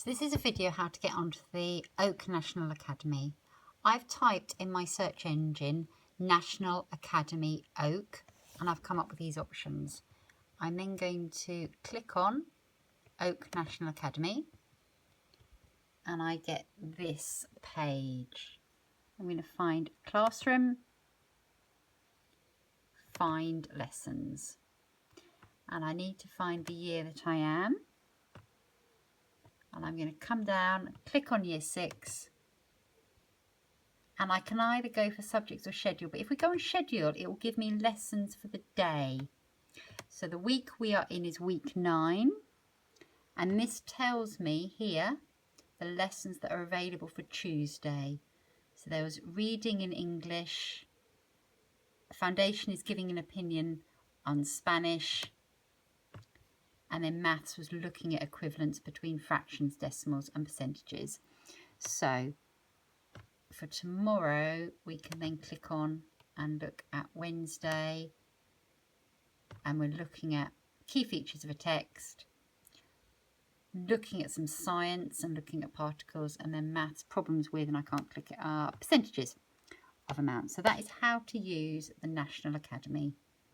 So this is a video how to get onto the Oak National Academy. I've typed in my search engine National Academy Oak and I've come up with these options. I'm then going to click on Oak National Academy and I get this page. I'm going to find classroom, find lessons, and I need to find the year that I am. And I'm going to come down, click on year 6, and I can either go for subjects or schedule, but if we go on schedule, it will give me lessons for the day. So the week we are in is week 9, and this tells me here the lessons that are available for Tuesday. So there was reading in English, foundation is giving an opinion on Spanish, and then maths was looking at equivalence between fractions, decimals and percentages. So for tomorrow we can then click on and look at Wednesday, and we're looking at key features of a text, looking at some science and looking at particles, and then maths, problems with, and I can't click it up, percentages of amounts. So that is how to use the National Academy.